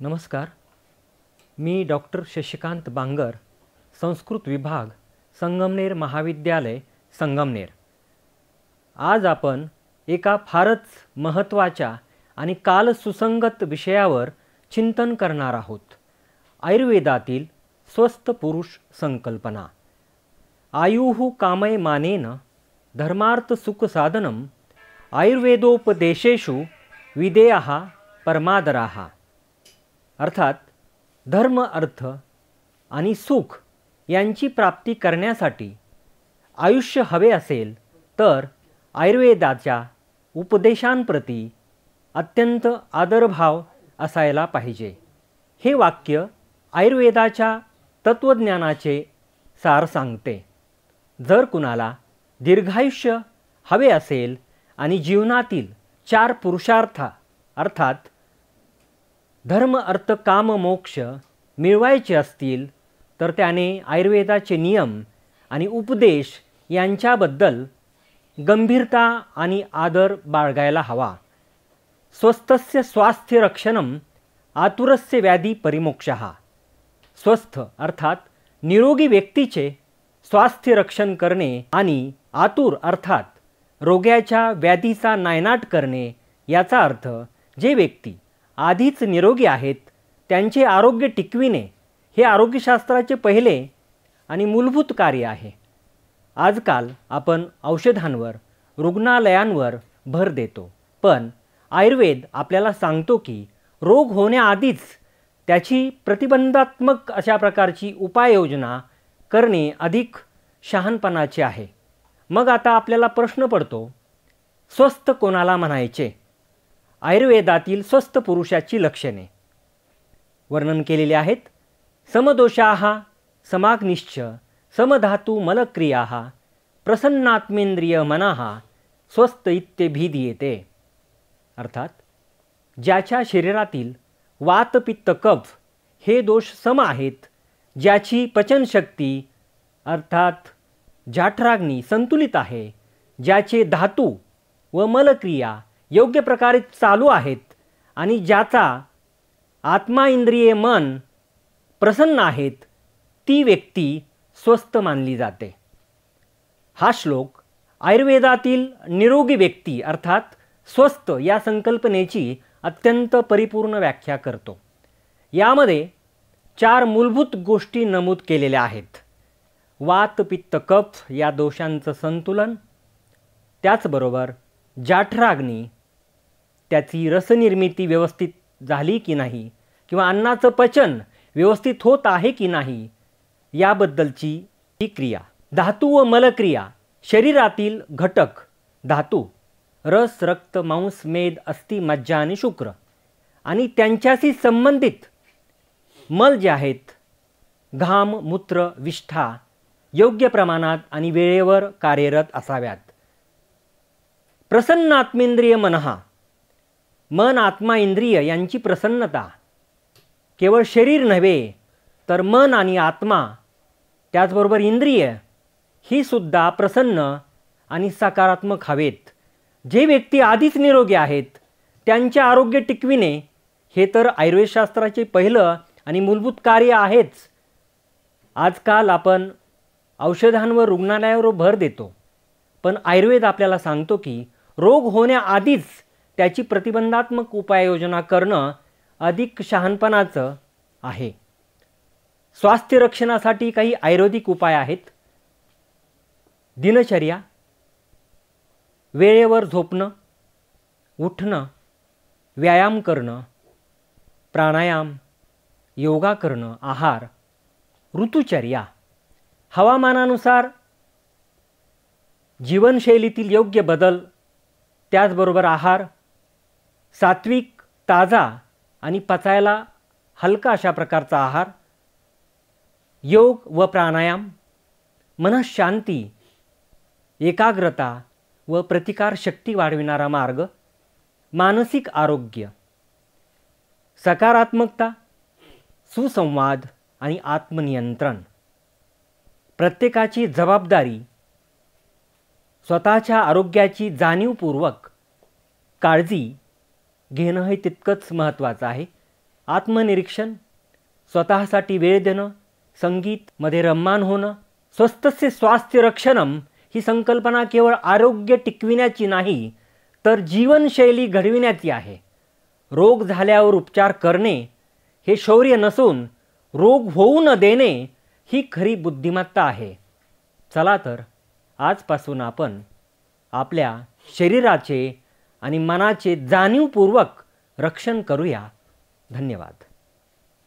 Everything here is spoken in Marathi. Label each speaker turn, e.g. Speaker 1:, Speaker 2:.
Speaker 1: नमस्कार. मी डॉक्टर शशिकांत बांगर, संस्कृत विभाग, संगमनेर महाविद्यालय, संगमनेर. आज आपण एका फारच महत्त्वाच्या आणि कालसुसंगत विषयावर चिंतन करणार आहोत. आयुर्वेदातील स्वस्थ पुरुष संकल्पना. आयुः कामयमानेन धर्मार्थ सुख साधनम आयुर्वेदोपदेशेषु विधेयः परमादराः. अर्थात धर्म, अर्थ आणि सुख यांची प्राप्ती करण्यासाठी आयुष्य हवे असेल तर आयुर्वेदाच्या उपदेशांप्रती अत्यंत आदरभाव असायला पाहिजे. हे वाक्य आयुर्वेदाच्या तत्त्वज्ञानाचे सार सांगते. जर कुणाला दीर्घायुष्य हवे असेल आणि जीवनातील 4 पुरुषार्थ अर्थात धर्म, अर्थ, काम, मोक्ष मिळवायचे असतील तर त्याने आयुर्वेदाचे नियम आणि उपदेश यांच्याबद्दल गंभीरता आणि आदर बाळगायला हवा. स्वस्थस्य स्वास्थ्य रक्षणम आतुरस्य व्याधी परिमोक्षः. स्वस्थ अर्थात निरोगी व्यक्तीचे स्वास्थ्य रक्षण करणे आणि आतुर अर्थात रोग्याच्या व्याधीचा नायनाट करणे. याचा अर्थ जे व्यक्ती आधीच निरोगी आहेत त्यांचे आरोग्य टिकविणे हे आरोग्यशास्त्राचे पहिले आणि मूलभूत कार्य आहे. आजकाल आपण औषधांवर, रुग्णालयांवर भर देतो, पण आयुर्वेद आपल्याला सांगतो की रोग होण्याआधीच त्याची प्रतिबंधात्मक अशा प्रकारची उपाययोजना करणे अधिक शहाणपणाचे आहे. मग आता आपल्याला प्रश्न पडतो, स्वस्थ कोणाला म्हणायचे? आयुर्वेदातील स्वस्थ पुरुषाची लक्षणे वर्णन केलेली आहेत. समदोषाः, समाग्निश्च, समधातु मलक्रियाः, प्रसन्नात्मेंद्रिय मनाः, स्वस्थ इत्यभिधीयते. अर्थात ज्याच्या शरीरातील वात, पित्त, कफ हे दोष सम आहेत, ज्याची पचनशक्ती अर्थात जाठराग्नी संतुलित आहे, ज्याचे धातू व मलक्रिया योग्य प्रकारे चालू आहेत आणि ज्याचा आत्मा, इंद्रिये, मन प्रसन्न आहेत, ती व्यक्ती स्वस्थ मानली जाते. हा श्लोक आयुर्वेदातील निरोगी व्यक्ती अर्थात स्वस्थ या संकल्पनेची अत्यंत परिपूर्ण व्याख्या करतो. यामध्ये 4 मूलभूत गोष्टी नमूद केलेल्या आहेत. वात, पित्त, कफ या दोषांचं संतुलन, त्याचबरोबर जाठराग्नी त्याची रसनिर्मिती व्यवस्थित झाली की नाही किंवा अन्नाचं पचन व्यवस्थित होत आहे की नाही याबद्दलची ही क्रिया. धातू व मलक्रिया शरीरातील घटक धातू रस, रक्त, मांस, मेद, अस्थि, मज्जा आणि शुक्र आणि त्यांच्याशी संबंधित मल जे आहेत घाम, मूत्र, विष्ठा योग्य प्रमाणात आणि वेळेवर कार्यरत असाव्यात. प्रसन्नात्मेंद्रिय मनः मन, आत्मा, इंद्रिय यांची प्रसन्नता केवळ शरीर नव्हे तर मन आणि आत्मा त्याचबरोबर इंद्रिय ही सुद्धा प्रसन्न आणि सकारात्मक हवेत. जे व्यक्ती आधीच निरोगी आहेत त्यांचे आरोग्य टिकविणे हे तर आयुर्वेदशास्त्राचे पहिलं आणि मूलभूत कार्य आहेच. आजकाल आपण औषधांवर, रुग्णालयावर भर देतो, पण आयुर्वेद आपल्याला सांगतो की रोग होण्याआधीच त्याची प्रतिबंधात्मक उपाययोजना करणं अधिक शहाणपणाचं आहे. स्वास्थ्य रक्षणासाठी काही आयुर्वेदिक उपाय आहेत. दिनचर्या, वेळेवर झोपणं, उठणं, व्यायाम करणं, प्राणायाम, योगा करणं, आहार, ऋतुचर्या, हवामानानुसार जीवनशैलीतील योग्य बदल, त्याचबरोबर आहार, सात्विक, ताजा आणि पचायला हलका अशा प्रकारचा आहार, योग व प्राणायाम, मनःशांती, एकाग्रता व प्रतिकारशक्ती वाढविणारा मार्ग, मानसिक आरोग्य, सकारात्मकता, सुसंवाद आणि आत्मनियंत्रण. प्रत्येकाची जबाबदारी स्वतःच्या आरोग्याची जाणीवपूर्वक काळजी घेणं हे तितकंच महत्त्वाचं आहे. आत्मनिरीक्षण, स्वतःसाठी वेळ देणं, संगीतमध्ये रममाण होणं, स्वस्थस्य स्वास्थ्य रक्षणम ही संकल्पना केवळ आरोग्य टिकविण्याची नाही तर जीवनशैली घडविण्याची आहे. रोग झाल्यावर उपचार करणे हे शौर्य नसून रोग होऊ न देणे ही खरी बुद्धिमत्ता आहे. चला तर आजपासून आपण आपल्या शरीराचे आणि मनाचे जाणीवपूर्वक रक्षण करूया. धन्यवाद.